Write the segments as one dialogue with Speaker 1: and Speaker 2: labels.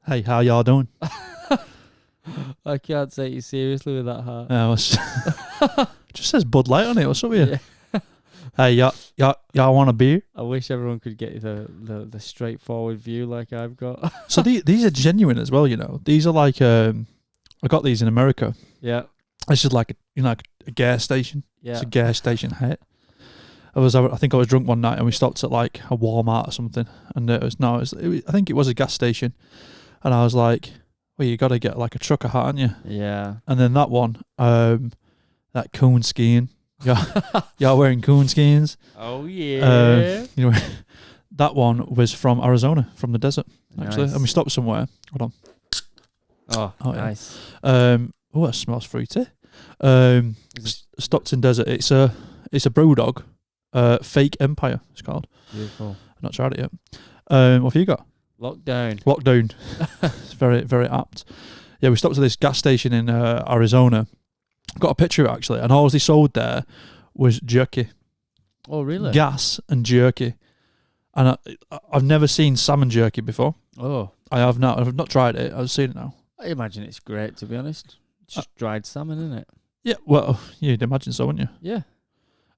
Speaker 1: Hey, how y'all doing?
Speaker 2: I can't take you seriously with that heart.
Speaker 1: Just says Bud Light on it. What's up with you?
Speaker 2: Yeah.
Speaker 1: Hey, y'all want a beer?
Speaker 2: I wish everyone could get the straightforward view like I've got.
Speaker 1: So these are genuine as well, you know. These are like I got these in America.
Speaker 2: Yeah.
Speaker 1: This is like a gas station.
Speaker 2: Yeah.
Speaker 1: It's a gas station hat. I think I was drunk one night and we stopped at like a Walmart or something, and I think it was a gas station, and I was like, well, you got to get like a trucker hat, aren't you?
Speaker 2: Yeah.
Speaker 1: And then that one, that coon skiing. Y'all wearing coon skins?
Speaker 2: Oh yeah.
Speaker 1: That one was from Arizona, from the desert, actually.
Speaker 2: Nice.
Speaker 1: And we stopped somewhere. Hold on.
Speaker 2: Oh,
Speaker 1: yeah.
Speaker 2: nice.
Speaker 1: It smells fruity. Stopped in desert. It's a brew dog. Fake Empire, it's called.
Speaker 2: Beautiful.
Speaker 1: I've not tried it yet. What have you got?
Speaker 2: Lockdown.
Speaker 1: It's very, very apt. Yeah, we stopped at this gas station in Arizona. Got a picture of it, actually, and all they sold there was jerky.
Speaker 2: Oh, really?
Speaker 1: Gas and jerky. And I've never seen salmon jerky before.
Speaker 2: Oh.
Speaker 1: I have not. I've not tried it. I've seen it now.
Speaker 2: I imagine it's great, to be honest. It's just dried salmon, isn't it?
Speaker 1: Yeah, well, you'd imagine so, wouldn't you?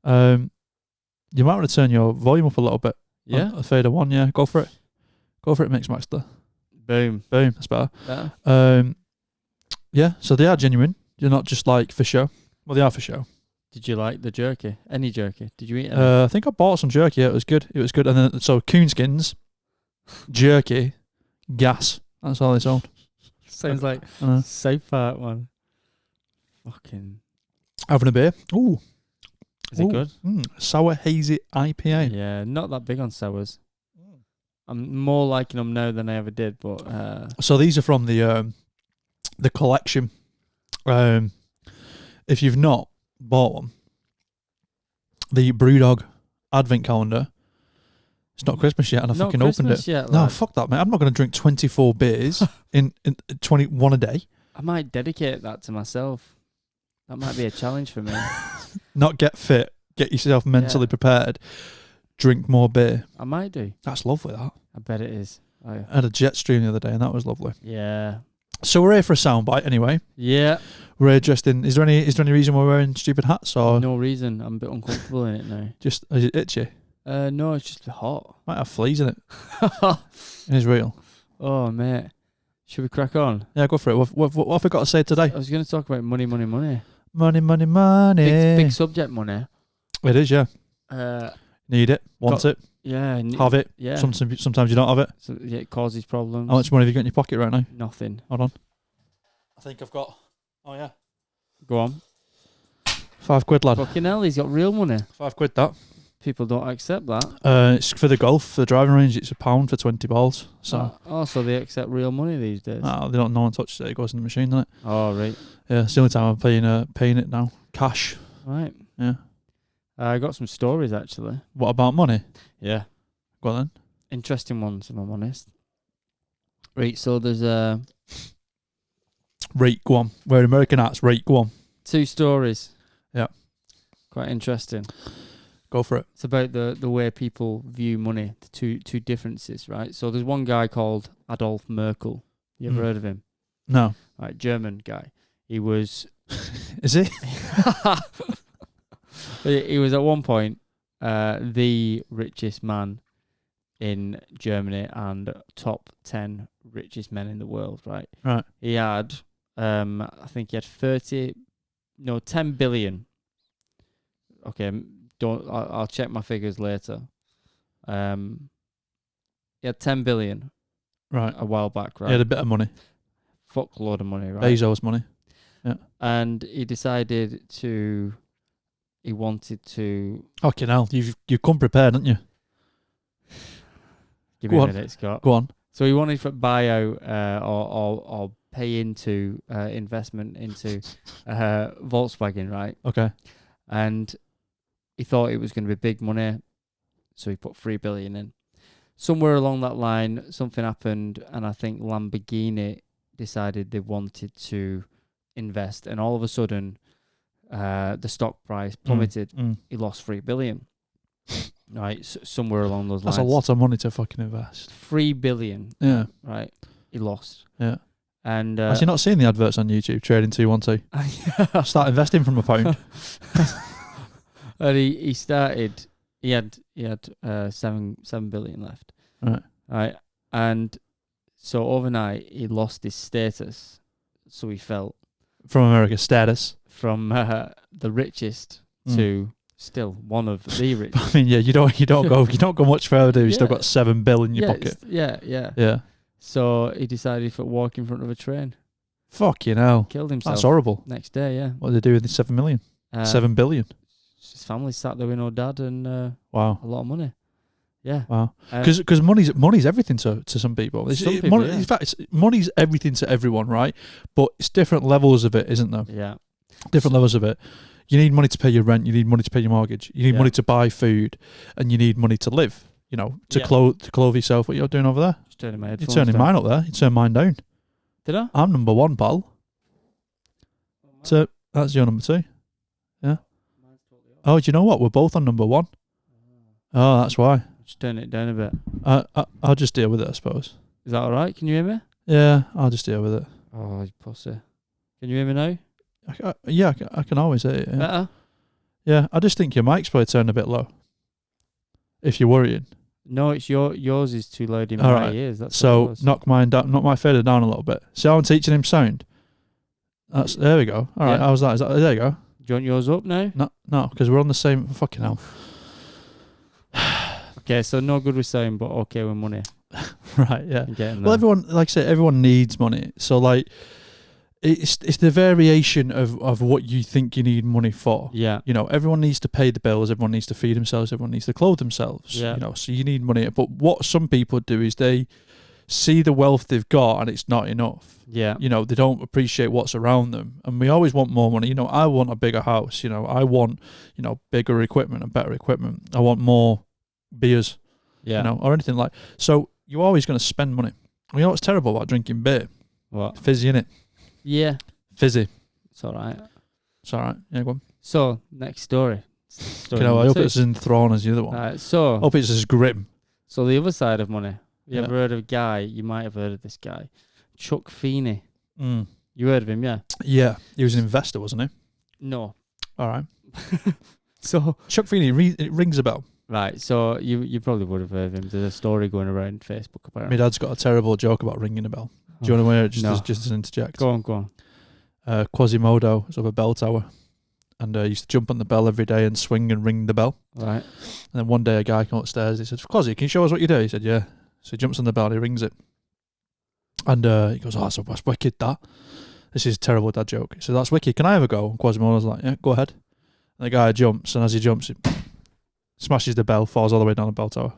Speaker 2: Yeah.
Speaker 1: You might want to turn your volume up a little bit.
Speaker 2: Yeah.
Speaker 1: A fader one, yeah. Go for it. Go for it, Mix Master.
Speaker 2: Boom.
Speaker 1: That's better.
Speaker 2: Better.
Speaker 1: Yeah, so they are genuine. You're not just like for show. Well, they are for show.
Speaker 2: Did you like the jerky? Any jerky? Did you eat any?
Speaker 1: I think I bought some jerky. Yeah, it was good. And then, so coonskins, jerky, gas. That's all they sold.
Speaker 2: Sounds like South Park one. Fucking.
Speaker 1: Having a beer. Ooh.
Speaker 2: Is it good?
Speaker 1: Sour hazy IPA.
Speaker 2: Yeah, not that big on sours. I'm more liking them now than I ever did, but...
Speaker 1: So these are from the collection. If you've not bought one, the Brewdog Advent Calendar, it's not Christmas yet, and I fucking opened it.
Speaker 2: Yet,
Speaker 1: no, fuck that, mate. I'm not going to drink 24 beers in 21 a day.
Speaker 2: I might dedicate that to myself. That might be a challenge for me.
Speaker 1: Not get fit, get yourself mentally prepared, drink more beer.
Speaker 2: I might do.
Speaker 1: That's lovely, that.
Speaker 2: I bet it is.
Speaker 1: I had a jet stream the other day, and that was lovely.
Speaker 2: Yeah.
Speaker 1: So we're here for a soundbite anyway.
Speaker 2: Yeah.
Speaker 1: We're here dressed in. Is there any reason we're wearing stupid hats or
Speaker 2: no reason? I'm a bit uncomfortable in it now.
Speaker 1: Just is it itchy?
Speaker 2: No, it's just hot.
Speaker 1: Might have fleas in it. It is real.
Speaker 2: Oh mate, should we crack on?
Speaker 1: Yeah, go for it. What have we got to say today?
Speaker 2: I was going to talk about money.
Speaker 1: Money.
Speaker 2: Big subject, money.
Speaker 1: It is, yeah. Need it, want it,
Speaker 2: yeah,
Speaker 1: have it.
Speaker 2: Yeah.
Speaker 1: Sometimes you don't have it.
Speaker 2: So, yeah, it causes problems.
Speaker 1: How much money have you got in your pocket right now?
Speaker 2: Nothing.
Speaker 1: Hold on. I think I've got. Oh yeah.
Speaker 2: Go on.
Speaker 1: £5, lad.
Speaker 2: Fucking hell, he's got real money.
Speaker 1: £5, that.
Speaker 2: People don't accept that.
Speaker 1: It's for the golf, for the driving range. It's £1 for 20 balls. So.
Speaker 2: So they accept real money these days.
Speaker 1: No, they don't. No one touches it. It goes in the machine, doesn't it?
Speaker 2: Oh right.
Speaker 1: Yeah, it's the only time I'm paying it now. Cash.
Speaker 2: Right.
Speaker 1: Yeah.
Speaker 2: I got some stories actually.
Speaker 1: What about money?
Speaker 2: Yeah.
Speaker 1: Go on then.
Speaker 2: Interesting ones, if I'm honest. Right, so there's
Speaker 1: Right, go on. We're American hats. Right, go on.
Speaker 2: 2 stories.
Speaker 1: Yeah.
Speaker 2: Quite interesting.
Speaker 1: Go for it.
Speaker 2: It's about the way people view money, the two differences, right? So there's one guy called Adolf Merckel. You ever heard of him?
Speaker 1: No.
Speaker 2: Right, German guy. He was...
Speaker 1: Is he?
Speaker 2: He was at one point the richest man in Germany and top 10 richest men in the world, right?
Speaker 1: Right.
Speaker 2: He had, I think he had 10 billion. Okay, I'll check my figures later. He had 10 billion.
Speaker 1: Right.
Speaker 2: A while back, right?
Speaker 1: He had a bit of money.
Speaker 2: Fuckload of money, right?
Speaker 1: Bezos money. Yeah.
Speaker 2: And he decided he wanted to...
Speaker 1: Fucking hell, you've come prepared, haven't you?
Speaker 2: Give me a minute, Scott.
Speaker 1: Go on.
Speaker 2: So he wanted to buy out or pay into investment into Volkswagen, right?
Speaker 1: Okay.
Speaker 2: And he thought it was going to be big money, so he put 3 billion in. Somewhere along that line, something happened, and I think Lamborghini decided they wanted to invest, and all of a sudden, the stock price plummeted. He lost 3 billion. Right, somewhere along those lines.
Speaker 1: That's a lot of money to fucking invest.
Speaker 2: 3 billion.
Speaker 1: Yeah.
Speaker 2: Right. he lost.
Speaker 1: Yeah.
Speaker 2: And
Speaker 1: Has he not seen the adverts on YouTube? Trading 212. Start investing from a pound.
Speaker 2: And he started. He had 7 billion left. Right. And so overnight he lost his status. So he felt
Speaker 1: From America, status.
Speaker 2: from the richest to still one of the richest.
Speaker 1: I mean, yeah, you don't go much further. Do you? Still got 7 billion in your pocket.
Speaker 2: Yeah. So he decided to walk in front of a train.
Speaker 1: Fuck, you know.
Speaker 2: Killed himself.
Speaker 1: That's horrible.
Speaker 2: Next day, yeah.
Speaker 1: What did they do with the 7 million? 7 billion.
Speaker 2: His family sat there with no dad and
Speaker 1: wow,
Speaker 2: a lot of money. Yeah.
Speaker 1: Wow. Because money's everything to some people. In fact, money's everything to everyone, right? But it's different levels of it, isn't there?
Speaker 2: Yeah.
Speaker 1: Different levels of it. You need money to pay your rent. You need money to pay your mortgage. You need money to buy food, and you need money to live. You know, to clothe yourself. What you're doing over there?
Speaker 2: Just turning my headphones
Speaker 1: You're turning
Speaker 2: down.
Speaker 1: mine up there. You turn mine down.
Speaker 2: Did I?
Speaker 1: I'm number 1, pal. So that's your number 2. Yeah. Oh, do you know what? We're both on number 1. Oh, that's why.
Speaker 2: Just turn it down a bit.
Speaker 1: I'll just deal with it, I suppose.
Speaker 2: Is that all right? Can you hear me?
Speaker 1: Yeah, I'll just deal with it.
Speaker 2: Oh, you pussy. Can you hear me now?
Speaker 1: I can always hear it. Yeah.
Speaker 2: Better?
Speaker 1: Yeah, I just think your mic's probably turned a bit low. If you're worrying.
Speaker 2: No, it's yours is too loud in
Speaker 1: All
Speaker 2: my
Speaker 1: right.
Speaker 2: ears. That's
Speaker 1: so knock mine down, knock my fader down a little bit. See how I'm teaching him sound? There we go. All right, how's that? There you go.
Speaker 2: Do you want yours up now?
Speaker 1: No, because we're on the same fucking hell.
Speaker 2: Okay, so no good with sound, but okay with money.
Speaker 1: Right, yeah. Well, everyone, like I say, everyone needs money. So like, it's the variation of what you think you need money for.
Speaker 2: Yeah.
Speaker 1: You know, everyone needs to pay the bills. Everyone needs to feed themselves. Everyone needs to clothe themselves.
Speaker 2: Yeah.
Speaker 1: You know, so you need money. But what some people do is they see the wealth they've got and it's not enough.
Speaker 2: Yeah.
Speaker 1: You know, they don't appreciate what's around them. And we always want more money. You know, I want a bigger house. You know, I want, bigger equipment and better equipment. I want more beers.
Speaker 2: Yeah.
Speaker 1: You know, or anything like. So you're always going to spend money. You know what's terrible about drinking beer?
Speaker 2: What?
Speaker 1: Fizzy, innit?
Speaker 2: Yeah.
Speaker 1: Fizzy.
Speaker 2: It's all right.
Speaker 1: It's all right. Yeah, go on.
Speaker 2: So, next story.
Speaker 1: I hope it's as enthralling as the other one. I hope it's as grim.
Speaker 2: So, the other side of money. You ever heard of a guy? You might have heard of this guy. Chuck Feenys. You heard of him, yeah? Yeah.
Speaker 1: He was an investor, wasn't he?
Speaker 2: No.
Speaker 1: All right.
Speaker 2: So
Speaker 1: Chuck Feenys, it rings a bell.
Speaker 2: Right, so you probably would have heard of him. There's a story going around Facebook about him.
Speaker 1: My dad's got a terrible joke about ringing a bell. Do you want to hear it just as an interject?
Speaker 2: Go on.
Speaker 1: Quasimodo was up a bell tower and used to jump on the bell every day and swing and ring the bell.
Speaker 2: Right.
Speaker 1: And then one day a guy came upstairs. He said, Quasi, can you show us what you do? He said, yeah. So he jumps on the bell and he rings it. And he goes, oh, that's wicked, that. This is a terrible dad joke. He said, that's wicked. Can I have a go? And Quasimodo's like, yeah, go ahead. And the guy jumps, and as he jumps, he smashes the bell, falls all the way down the bell tower.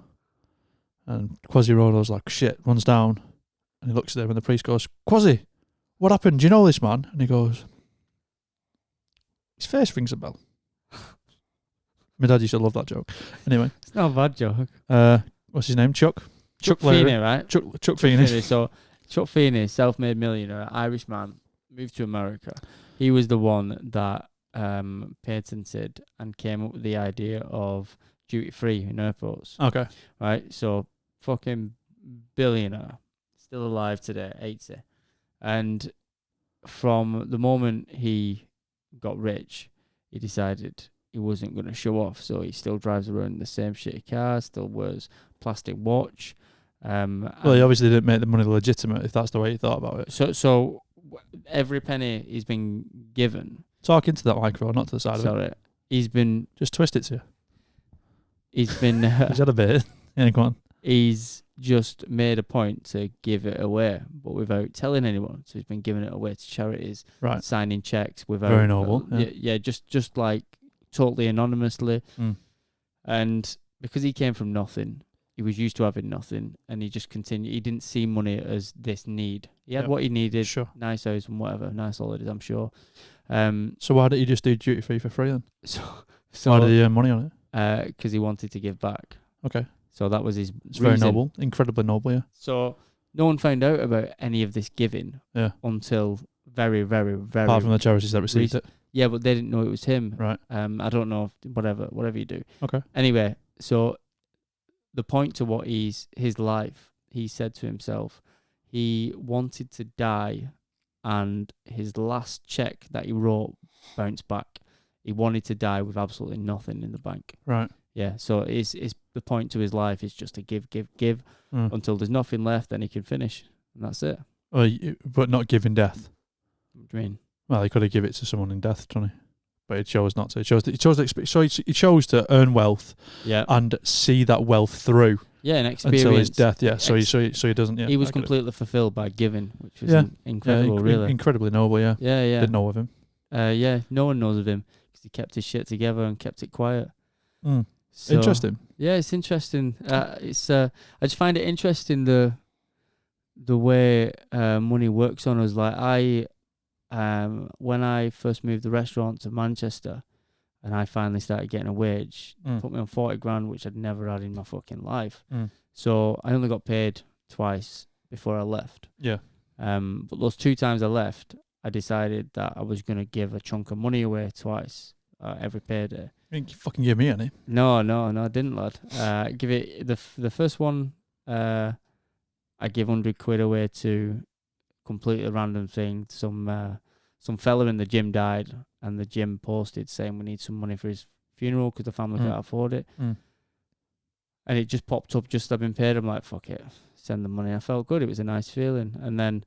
Speaker 1: And Quasimodo's like, shit, runs down. And he looks at him and the priest goes, Quasi, what happened? Do you know this man? And he goes, his face rings a bell. My dad used to love that joke. Anyway.
Speaker 2: It's not a bad joke.
Speaker 1: What's his name? Chuck
Speaker 2: Feenys, right?
Speaker 1: Chuck Feenys.
Speaker 2: So Chuck Feenys, self-made millionaire, Irish man, moved to America. He was the one that patented and came up with the idea of duty-free in airports.
Speaker 1: Okay.
Speaker 2: Right? So fucking billionaire. Still alive today, 80. And from the moment he got rich, he decided he wasn't going to show off. So he still drives around in the same shitty car, still wears plastic watch.
Speaker 1: Well, he obviously didn't make the money legitimate, if that's the way he thought about it.
Speaker 2: So every penny he's been given.
Speaker 1: Talk into that microphone, not to the side of it.
Speaker 2: Sorry. He's been...
Speaker 1: Just twist it to you.
Speaker 2: He's been...
Speaker 1: He's had a bit. Yeah, go on.
Speaker 2: He's just made a point to give it away, but without telling anyone. So he's been giving it away to charities,
Speaker 1: right?
Speaker 2: Signing checks without...
Speaker 1: Very noble.
Speaker 2: Just like totally anonymously.
Speaker 1: Mm.
Speaker 2: And because he came from nothing, he was used to having nothing, and he just continued. He didn't see money as this need. He had what he needed,
Speaker 1: sure.
Speaker 2: Nice house and whatever, nice holidays, I'm sure.
Speaker 1: So why didn't you just do duty free for free then?
Speaker 2: So
Speaker 1: why did he earn money on
Speaker 2: it? Because he wanted to give back.
Speaker 1: Okay.
Speaker 2: So that was his
Speaker 1: It's
Speaker 2: reason.
Speaker 1: very noble, incredibly noble, yeah.
Speaker 2: So no one found out about any of this giving until very, very, very...
Speaker 1: Apart from the charities that received it.
Speaker 2: Yeah, but they didn't know it was him.
Speaker 1: Right.
Speaker 2: I don't know, whatever you do.
Speaker 1: Okay.
Speaker 2: Anyway, so the point to what his life, he said to himself, he wanted to die, and his last check that he wrote bounced back. He wanted to die with absolutely nothing in the bank.
Speaker 1: Right.
Speaker 2: Yeah, so it's the point to his life is just to give until there's nothing left, then he can finish, and that's it.
Speaker 1: But not giving death.
Speaker 2: What do you mean?
Speaker 1: Well, he could have given it to someone in death, didn't he? But he chose not to. He chose to earn wealth,
Speaker 2: Yeah,
Speaker 1: and see that wealth through.
Speaker 2: Yeah, an experience
Speaker 1: until his death. Yeah, so he doesn't. Yeah,
Speaker 2: he was completely fulfilled by giving, which was incredible. Really,
Speaker 1: incredibly noble. Yeah,
Speaker 2: yeah.
Speaker 1: Didn't know of him.
Speaker 2: Yeah, no one knows of him because he kept his shit together and kept it quiet. So,
Speaker 1: interesting.
Speaker 2: Yeah, it's interesting. I just find it interesting the way money works on us. Like when I first moved the restaurant to Manchester, and I finally started getting a wage, put me on 40 grand, which I'd never had in my fucking life. So I only got paid twice before I left.
Speaker 1: Yeah.
Speaker 2: But those 2 times I left, I decided that I was going to give a chunk of money away twice, every payday.
Speaker 1: You fucking give me any?
Speaker 2: No, I didn't, lad. Give it the first one. I give 100 quid away to completely random thing. Some fella in the gym died, and the gym posted saying we need some money for his funeral because the family can't afford it. And it just popped up just I've been paid. I'm like, fuck it, send the money. I felt good. It was a nice feeling. And then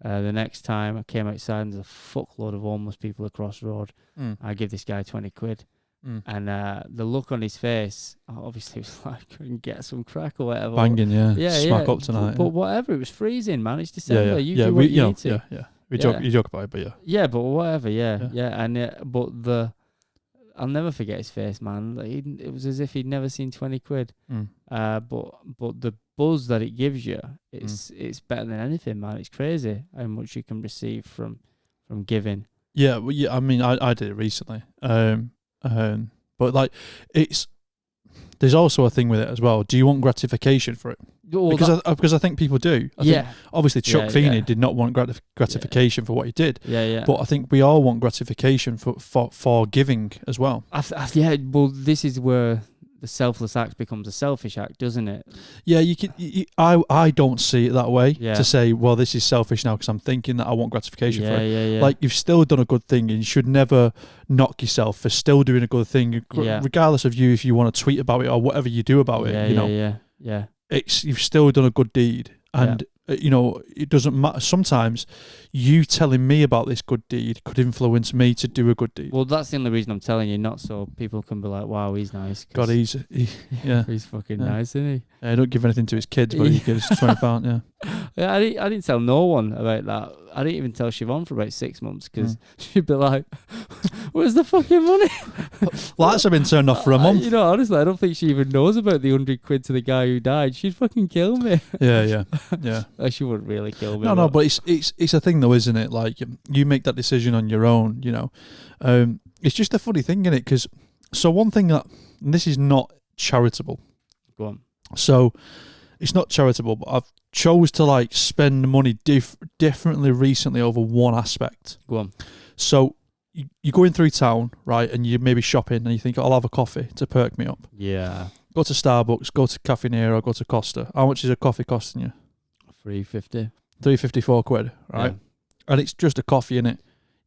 Speaker 2: the next time I came outside and there's a fuckload of homeless people across the road. I give this guy 20 quid. And the look on his face, obviously, was like, couldn't get some crack or whatever.
Speaker 1: Banging, smack up tonight.
Speaker 2: But whatever, it was freezing, man. It's December. You do
Speaker 1: we,
Speaker 2: what you need to.
Speaker 1: Yeah. You joke about it, but yeah.
Speaker 2: Yeah, but whatever, yeah. And but I'll never forget his face, man. Like, it was as if he'd never seen 20 quid. But the buzz that it gives you, it's better than anything, man. It's crazy how much you can receive from giving.
Speaker 1: Yeah, well, yeah. I mean, I did it recently. But like, there's also a thing with it as well. Do you want gratification for it? Because I think people do. I think obviously Chuck Feeney did not want gratification for what he did. But I think we all want gratification for giving as well.
Speaker 2: Well, this is where the selfless act becomes a selfish act, doesn't it?
Speaker 1: Yeah, I don't see it that way.
Speaker 2: Yeah.
Speaker 1: To say, well, this is selfish now because I'm thinking that I want gratification for it.
Speaker 2: Yeah.
Speaker 1: Like, you've still done a good thing, and you should never knock yourself for still doing a good thing, regardless of if you want to tweet about it or whatever you do about it.
Speaker 2: Yeah.
Speaker 1: You've still done a good deed, and it doesn't matter. Sometimes you telling me about this good deed could influence me to do a good deed.
Speaker 2: Well, that's the only reason I'm telling you, not so people can be like, wow, he's nice.
Speaker 1: God, he's
Speaker 2: fucking nice, isn't he?
Speaker 1: Yeah, he don't give anything to his kids, but he gives £20.
Speaker 2: Yeah, I didn't tell no one about that. I didn't even tell Siobhan for about 6 months because she'd be like, where's the fucking money?
Speaker 1: Lights have been turned off for a month.
Speaker 2: Honestly, I don't think she even knows about the 100 quid to the guy who died. She'd fucking kill me.
Speaker 1: Yeah.
Speaker 2: She wouldn't really kill me.
Speaker 1: No, but it's a thing though, isn't it? Like, you make that decision on your own, It's just a funny thing, isn't it? Because, so one thing and this is not charitable.
Speaker 2: Go on.
Speaker 1: So, it's not charitable, but I've chose to like spend money differently recently over one aspect.
Speaker 2: Go on.
Speaker 1: So, you're going through town, right, and you're maybe shopping, and you think, I'll have a coffee to perk me up.
Speaker 2: Yeah.
Speaker 1: Go to Starbucks, go to Cafe Nero, go to Costa. How much is a coffee costing you?
Speaker 2: £3.50.
Speaker 1: £3.54, right? Yeah. And it's just a coffee, innit?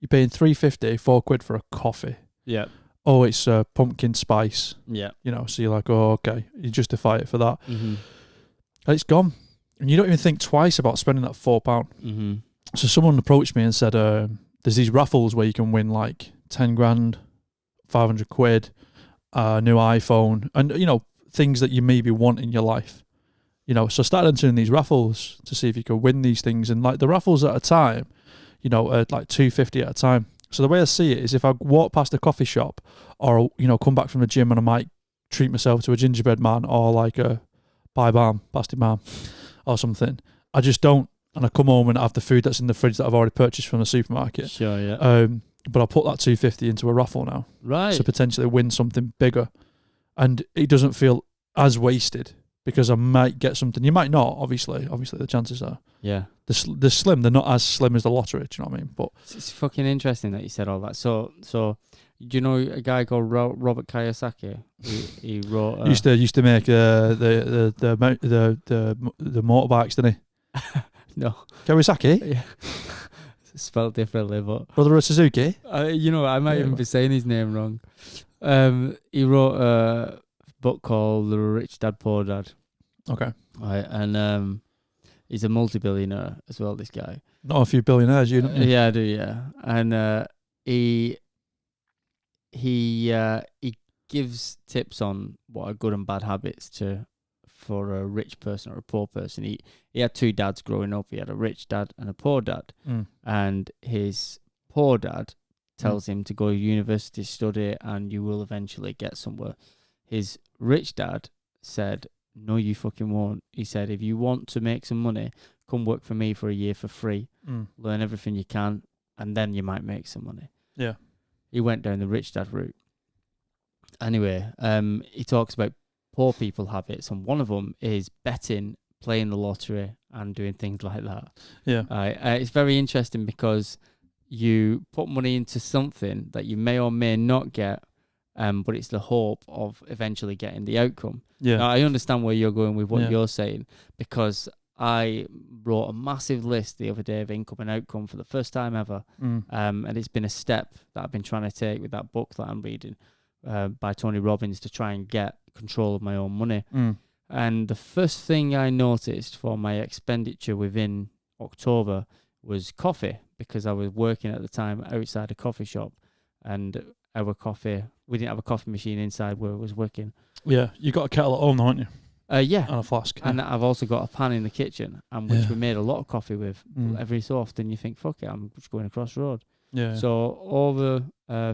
Speaker 1: You're paying £3.50, £4 for a coffee.
Speaker 2: Yeah.
Speaker 1: Oh, it's pumpkin spice.
Speaker 2: Yeah.
Speaker 1: So you're like, oh, okay. You justify it for that.
Speaker 2: And
Speaker 1: it's gone. And you don't even think twice about spending that £4. So someone approached me and said, there's these raffles where you can win like 10 grand, 500 quid, a new iPhone, and, things that you maybe want in your life. So I started entering these raffles to see if you could win these things. And like the raffles at a time, are like $2.50 at a time. So the way I see it is if I walk past a coffee shop or, come back from the gym and I might treat myself to a gingerbread man or like a pasty balm or something, I just don't. And I come home and have the food that's in the fridge that I've already purchased from the supermarket.
Speaker 2: Sure, yeah.
Speaker 1: But I'll put that $2.50 into a raffle now.
Speaker 2: Right.
Speaker 1: To potentially win something bigger. And it doesn't feel as wasted because I might get something. You might not, obviously. Obviously, the chances are.
Speaker 2: Yeah.
Speaker 1: They're slim. They're not as slim as the lottery, do you know what I mean? But
Speaker 2: it's fucking interesting that you said all that. So do you know a guy called Robert Kiyosaki? He wrote...
Speaker 1: used to make the motorbikes, didn't he?
Speaker 2: No.
Speaker 1: Kawasaki?
Speaker 2: Yeah. Spelled differently, but
Speaker 1: Brother of Suzuki?
Speaker 2: you know, I might even be saying his name wrong. He wrote a book called The Rich Dad Poor Dad.
Speaker 1: Okay.
Speaker 2: Right, and he's a multi-billionaire as well. This guy.
Speaker 1: Not a few billionaires, you don't you?
Speaker 2: Yeah, I do. Yeah, and he gives tips on what are good and bad habits for a rich person or a poor person. He had two dads growing up. He had a rich dad and a poor dad. And his poor dad tells him to go to university, study, and you will eventually get somewhere. His rich dad said, no, you fucking won't. He said, if you want to make some money, come work for me for a year for free. Learn everything you can, and then you might make some money.
Speaker 1: Yeah.
Speaker 2: He went down the rich dad route. Anyway, he talks about poor people habits, and one of them is betting, playing the lottery, and doing things like that.
Speaker 1: Yeah.
Speaker 2: It's very interesting because you put money into something that you may or may not get, but it's the hope of eventually getting the outcome.
Speaker 1: Yeah.
Speaker 2: Now, I understand where you're going with what you're saying, because I wrote a massive list the other day of income and outcome for the first time ever. And it's been a step that I've been trying to take with that book that I'm reading by Tony Robbins to try and get control of my own money. And the first thing I noticed for my expenditure within October was coffee, because I was working at the time outside a coffee shop, and our coffee, we didn't have a coffee machine inside where I was working.
Speaker 1: Yeah, you got a kettle at home, haven't you?
Speaker 2: Yeah.
Speaker 1: And a flask.
Speaker 2: And I've also got a pan in the kitchen, and which we made a lot of coffee with. Every so often you think, fuck it, I'm just going across the road.
Speaker 1: Yeah.
Speaker 2: So over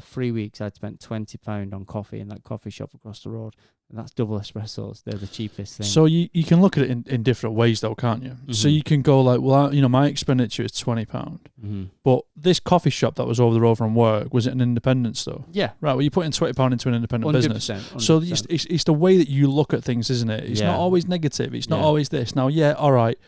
Speaker 2: 3 weeks, I'd spent £20 on coffee in that coffee shop across the road. And that's double espressos. They're the cheapest thing.
Speaker 1: So you can look at it in different ways, though, can't you? So you can go like, well, my expenditure is £20. But this coffee shop that was over the road from work, was it an independent store?
Speaker 2: Yeah.
Speaker 1: Right, well, you're putting £20 into an independent
Speaker 2: 100%,
Speaker 1: business.
Speaker 2: 100%.
Speaker 1: So it's the way that you look at things, isn't it? It's not always negative. It's not always this. Now, all right,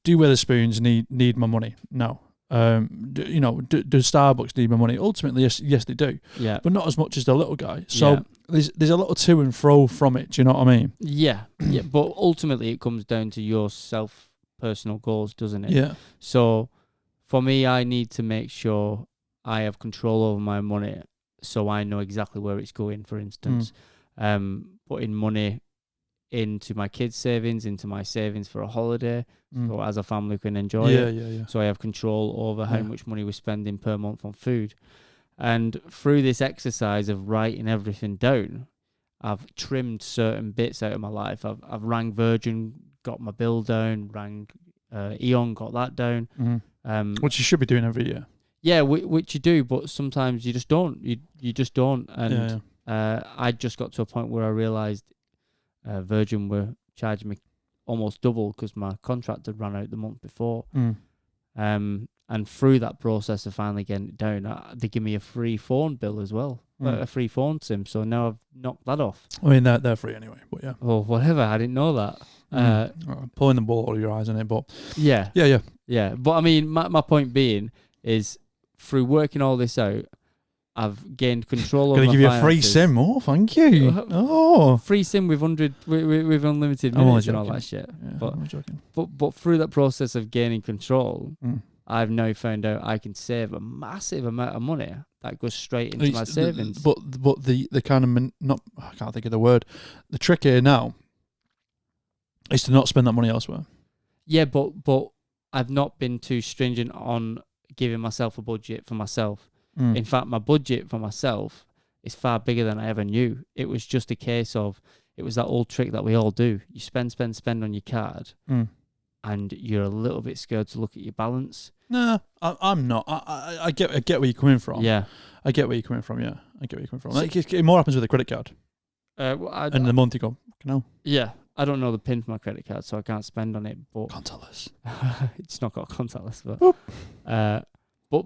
Speaker 1: do Wetherspoons need my money? No. Do Starbucks need my money? Ultimately, yes, they do.
Speaker 2: Yeah.
Speaker 1: But not as much as the little guy. So there's a little to and fro from it. Do you know what I mean?
Speaker 2: Yeah. Yeah. But ultimately, it comes down to your personal goals, doesn't it?
Speaker 1: Yeah.
Speaker 2: So for me, I need to make sure I have control over my money, so I know exactly where it's going. For instance, putting money into my kids' savings, into my savings for a holiday, so as a family can enjoy it.
Speaker 1: Yeah.
Speaker 2: So I have control over how much money we're spending per month on food. And through this exercise of writing everything down, I've trimmed certain bits out of my life. I've rang Virgin, got my bill down, rang Eon, got that down.
Speaker 1: Which you should be doing every year.
Speaker 2: Yeah, which you do, but sometimes you just don't. You just don't. And I just got to a point where I realised Virgin were charging me almost double because my contract had run out the month before. And through that process of finally getting it down, they give me a free phone bill as well, a free phone SIM. So now I've knocked that off.
Speaker 1: I mean, they're free anyway, but yeah.
Speaker 2: Oh, whatever. I didn't know that.
Speaker 1: Pulling the ball out of your eyes on it, but
Speaker 2: yeah. But I mean, my point being is, through working all this out, I've gained control over my finances.
Speaker 1: Gonna give you a free SIM. Oh, thank you. Oh,
Speaker 2: free SIM with with unlimited minutes and all that shit.
Speaker 1: Yeah, I'm joking.
Speaker 2: But through that process of gaining control, I've now found out I can save a massive amount of money that goes straight into my savings.
Speaker 1: But the kind of I can't think of the word. The trick here now is to not spend that money elsewhere.
Speaker 2: Yeah, but I've not been too stringent on giving myself a budget for myself. In fact, my budget for myself is far bigger than I ever knew. It was just a case of, it was that old trick that we all do. You spend on your card, and you're a little bit scared to look at your balance.
Speaker 1: No, I'm not. I get where you're coming from.
Speaker 2: Yeah.
Speaker 1: I get where you're coming from, yeah. I get where you're coming from. It more happens with a credit card. And in the month you go, no.
Speaker 2: Yeah. I don't know the PIN for my credit card, so I can't spend on it. But
Speaker 1: contactless.
Speaker 2: It's not got contactless, but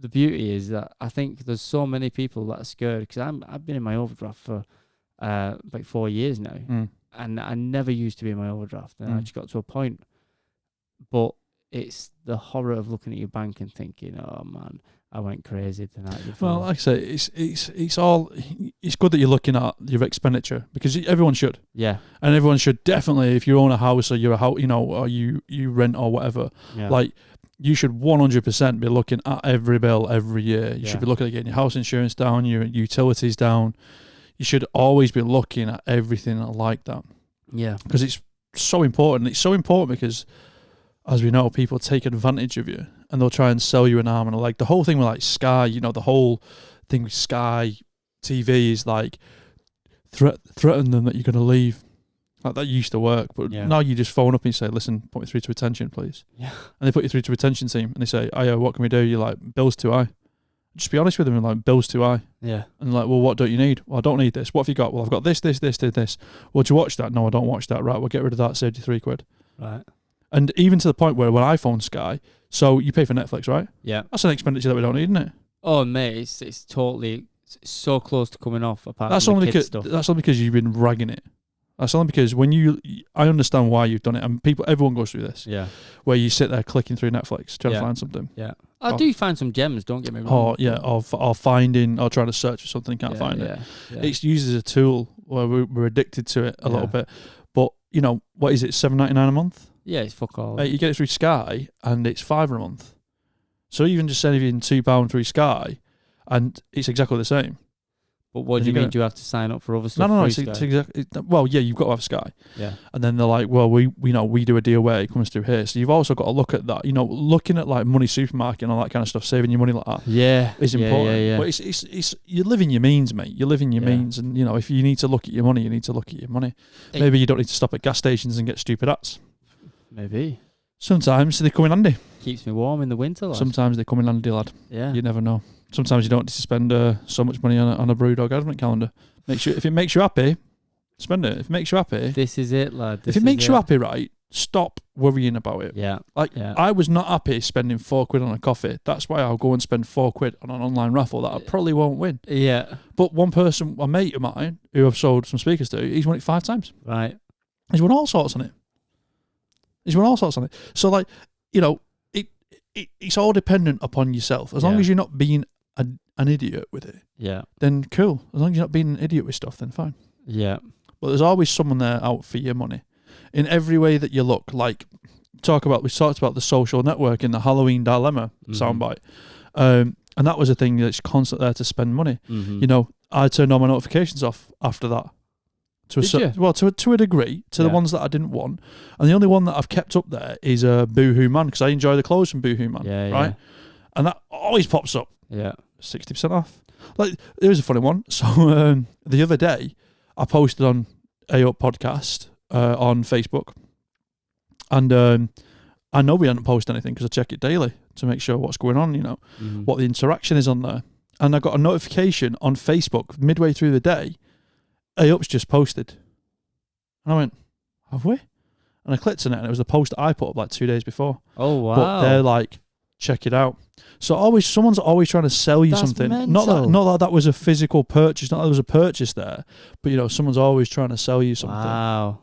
Speaker 2: the beauty is that I think there's so many people that are scared, because I've been in my overdraft for like 4 years now, and I never used to be in my overdraft, and I just got to a point. But it's the horror of looking at your bank and thinking, oh man, I went crazy the night before.
Speaker 1: Well, like I say, it's good that you're looking at your expenditure because everyone should.
Speaker 2: Yeah.
Speaker 1: And everyone should definitely, if you own a house or you're a house, or you rent or whatever, like you should 100% be looking at every bill every year. You should be looking at getting your house insurance down, your utilities down. You should always be looking at everything like that. Yeah. Because it's so important. It's so important because, as we know, people take advantage of you and they'll try and sell you an arm and a leg. The whole thing with like Sky, the whole thing with Sky TV is like threaten them that you're going to leave. Like that used to work, but now you just phone up and you say, listen, put me through to retention, please. Yeah. And they put you through to retention team and they say, oh, what can we do? You're like, bill's too high. Just be honest with them and like, bill's too high. Yeah. And like, well, what don't you need? Well, I don't need this. What have you got? Well, I've got this. Well, do you watch that? No, I don't watch that. Right, we'll get rid of that, save you £3. Right. And even to the point where when I phone Sky, so you pay for Netflix, right? Yeah. That's an expenditure that we don't need, isn't it?
Speaker 2: Oh, mate, it's totally so close to coming off. Apart from the kids stuff.
Speaker 1: That's only because you've been ragging it. That's only because I understand why you've done it, and everyone goes through this. Yeah. Where you sit there clicking through Netflix trying to find something.
Speaker 2: Yeah. I do find some gems. Don't get me wrong.
Speaker 1: Or finding or trying to search for something, can't find it. Yeah. It's used as a tool where we're addicted to it a little bit. But what is it? $7.99 a month.
Speaker 2: Yeah, it's fuck all.
Speaker 1: You get it through Sky, and it's £5 a month. So even just saving £2 through Sky, and it's exactly the same.
Speaker 2: But what do you mean? Do you have to sign up for other stuff?
Speaker 1: No. It's exactly. Well, yeah, you've got to have Sky. Yeah. And then they're like, well, we do a deal where it comes through here. So you've also got to look at that. Looking at like money supermarket and all that kind of stuff, saving your money like that. Yeah. Is important. Yeah. But it's you're living your means, mate. You're living your means, and if you need to look at your money, you need to look at your money. Maybe you don't need to stop at gas stations and get stupid ads.
Speaker 2: Maybe.
Speaker 1: Sometimes they come in handy.
Speaker 2: Keeps me warm in the winter, lad.
Speaker 1: Sometimes they come in handy, lad. Yeah. You never know. Sometimes you don't need to spend so much money on a Brewdog advent calendar. If it makes you happy, spend it. If it makes you happy,
Speaker 2: this is it, lad.
Speaker 1: If it makes you happy, right, stop worrying about it. Yeah. I was not happy spending £4 on a coffee. That's why I'll go and spend £4 on an online raffle that I probably won't win. Yeah. But one person, a mate of mine, who I've sold some speakers to, he's won it 5 times. Right. He's won all sorts on it. So like, it's all dependent upon yourself. As long as you're not being an idiot with it, then cool. As long as you're not being an idiot with stuff, then fine. Yeah. But there's always someone there out for your money in every way that you look. Like we talked about the social network in the Halloween dilemma soundbite, and that was a thing that's constant there to spend money. I turned all my notifications off after that. To a degree, the ones that I didn't want, and the only one that I've kept up there is Boohoo Man, because I enjoy the clothes from Boohoo Man, right? And that always pops up. Yeah, 60% off. Like there was a funny one. So the other day, I posted on AOP podcast on Facebook, and I know we hadn't posted anything because I check it daily to make sure what's going on, what the interaction is on there, and I got a notification on Facebook midway through the day. AOP's just posted. And I went, have we? And I clicked on it, and it was the post that I put up like 2 days before. Oh, wow. But they're like, check it out. So someone's always trying to sell you something. Mental. Not that was a physical purchase, not that there was a purchase there, but someone's always trying to sell you something. Wow.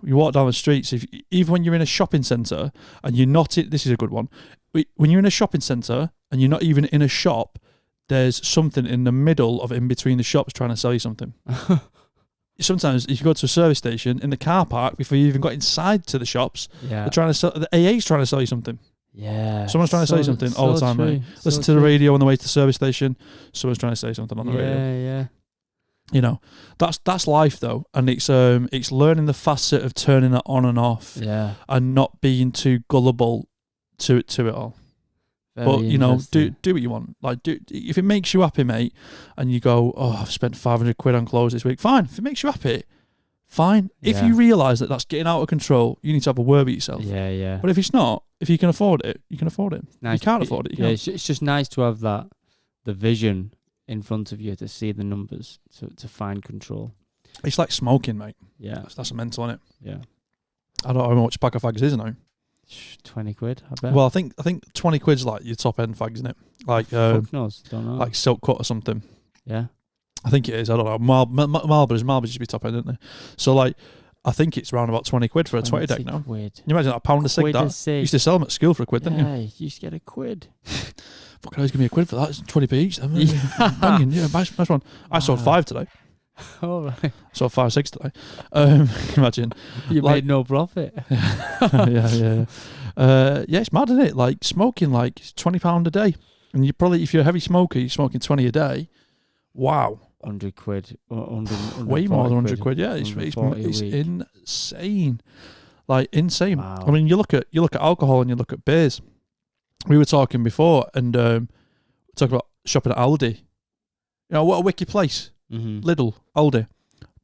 Speaker 1: You walk down the streets, even when you're in a shopping centre and you're not in, this is a good one. When you're in a shopping centre and you're not even in a shop, there's something in the middle of in between the shops trying to sell you something. Sometimes if you go to a service station in the car park before you even got inside to the shops, they're trying to sell, the AA's trying to sell you something. Yeah. Someone's trying to sell you something all the time, mate. Listen to the radio on the way to the service station, someone's trying to say something on the radio. Yeah. That's life though, and it's learning the facet of turning it on and off. Yeah. And not being too gullible to it all. But do what you want. Like, if it makes you happy, mate, and you go, oh, I've spent £500 on clothes this week. Fine. If it makes you happy, fine. Yeah. If you realise that that's getting out of control, you need to have a word with yourself. Yeah. But if it's not, if you can afford it, you can afford it. Nice. You can't afford it.
Speaker 2: It's just nice to have the vision in front of you to see the numbers to find control.
Speaker 1: It's like smoking, mate. Yeah, that's a mental, innit? Yeah. I don't know how much a pack of fags is now.
Speaker 2: 20 quid, I bet.
Speaker 1: Well, I think 20 quid's like your top end fags, isn't it? Like
Speaker 2: fuck knows, don't know.
Speaker 1: Like Silk Cut or something.
Speaker 2: Yeah.
Speaker 1: I think it is. I don't know. Marlboro's used to be top end, didn't they? So like, I think it's around about 20 quid for a 20 deck now. Quid. Can you imagine that, a pound a cig that? You used to sell them at school for £1, didn't you?
Speaker 2: Yeah, you used to get £1.
Speaker 1: fucking hell, he's giving me £1 for that. It's 20p each. Banging, yeah, nice one. I sold 5 today.
Speaker 2: All right.
Speaker 1: Sold 5, 6 today. Imagine.
Speaker 2: You made no profit.
Speaker 1: Yeah, it's mad, isn't it? Like, smoking, like, £20 a day. And you probably, if you're a heavy smoker, you're smoking 20 a day. Wow.
Speaker 2: 100 quid. 100,
Speaker 1: way more than 100 quid. Yeah, it's insane. Like, insane.
Speaker 2: Wow.
Speaker 1: I mean, you look at alcohol and you look at beers. We were talking before and talking about shopping at Aldi. You know, what a wicked place.
Speaker 2: Mm-hmm.
Speaker 1: Lidl, Aldi.